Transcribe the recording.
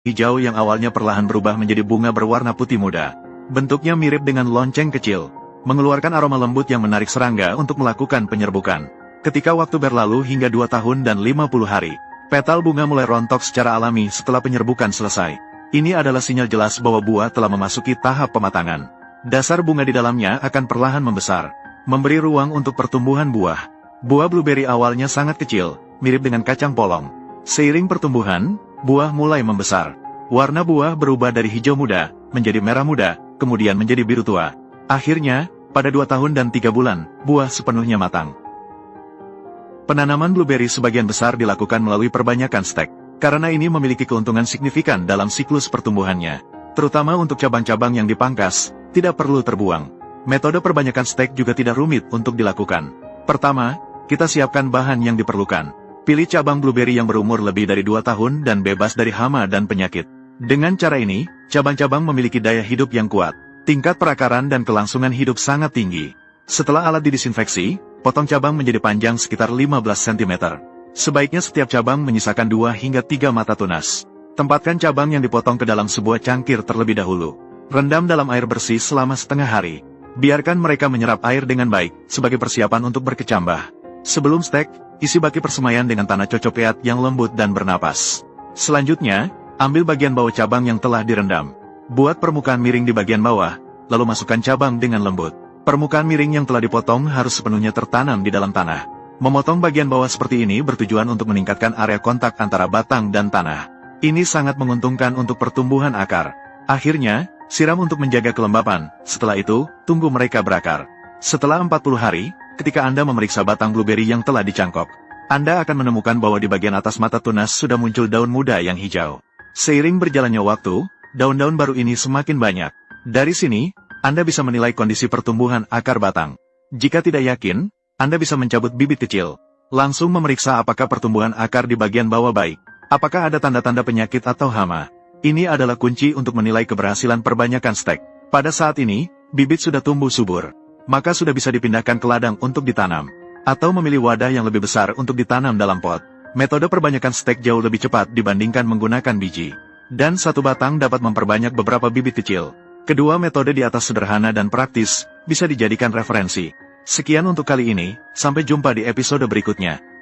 hijau yang awalnya perlahan berubah menjadi bunga berwarna putih muda. Bentuknya mirip dengan lonceng kecil, mengeluarkan aroma lembut yang menarik serangga untuk melakukan penyerbukan. Ketika waktu berlalu hingga 2 tahun dan 50 hari, petal bunga mulai rontok secara alami setelah penyerbukan selesai. Ini adalah sinyal jelas bahwa buah telah memasuki tahap pematangan. Dasar bunga di dalamnya akan perlahan membesar, memberi ruang untuk pertumbuhan buah. Buah blueberry awalnya sangat kecil, mirip dengan kacang polong. Seiring pertumbuhan, buah mulai membesar. Warna buah berubah dari hijau muda, menjadi merah muda, kemudian menjadi biru tua. Akhirnya, pada 2 tahun dan 3 bulan, buah sepenuhnya matang. Penanaman blueberry sebagian besar dilakukan melalui perbanyakan stek, karena ini memiliki keuntungan signifikan dalam siklus pertumbuhannya. Terutama untuk cabang-cabang yang dipangkas, tidak perlu terbuang. Metode perbanyakan stek juga tidak rumit untuk dilakukan. Pertama, kita siapkan bahan yang diperlukan. Pilih cabang blueberry yang berumur lebih dari 2 tahun dan bebas dari hama dan penyakit. Dengan cara ini, cabang-cabang memiliki daya hidup yang kuat. Tingkat perakaran dan kelangsungan hidup sangat tinggi. Setelah alat didisinfeksi, potong cabang menjadi panjang sekitar 15 cm. Sebaiknya setiap cabang menyisakan 2 hingga 3 mata tunas. Tempatkan cabang yang dipotong ke dalam sebuah cangkir terlebih dahulu. Rendam dalam air bersih selama setengah hari. Biarkan mereka menyerap air dengan baik, sebagai persiapan untuk berkecambah. Sebelum stek, isi baki persemaian dengan tanah cocopeat yang lembut dan bernapas. Selanjutnya, ambil bagian bawah cabang yang telah direndam. Buat permukaan miring di bagian bawah, lalu masukkan cabang dengan lembut. Permukaan miring yang telah dipotong harus sepenuhnya tertanam di dalam tanah. Memotong bagian bawah seperti ini bertujuan untuk meningkatkan area kontak antara batang dan tanah. Ini sangat menguntungkan untuk pertumbuhan akar. Akhirnya, siram untuk menjaga kelembapan. Setelah itu, tunggu mereka berakar. Setelah 40 hari, ketika Anda memeriksa batang blueberry yang telah dicangkok, Anda akan menemukan bahwa di bagian atas mata tunas sudah muncul daun muda yang hijau. Seiring berjalannya waktu, daun-daun baru ini semakin banyak. Dari sini, Anda bisa menilai kondisi pertumbuhan akar batang. Jika tidak yakin, Anda bisa mencabut bibit kecil. Langsung memeriksa apakah pertumbuhan akar di bagian bawah baik. Apakah ada tanda-tanda penyakit atau hama? Ini adalah kunci untuk menilai keberhasilan perbanyakan stek. Pada saat ini, bibit sudah tumbuh subur. Maka sudah bisa dipindahkan ke ladang untuk ditanam. Atau memilih wadah yang lebih besar untuk ditanam dalam pot. Metode perbanyakan stek jauh lebih cepat dibandingkan menggunakan biji. Dan satu batang dapat memperbanyak beberapa bibit kecil. Kedua metode di atas sederhana dan praktis, bisa dijadikan referensi. Sekian untuk kali ini, sampai jumpa di episode berikutnya.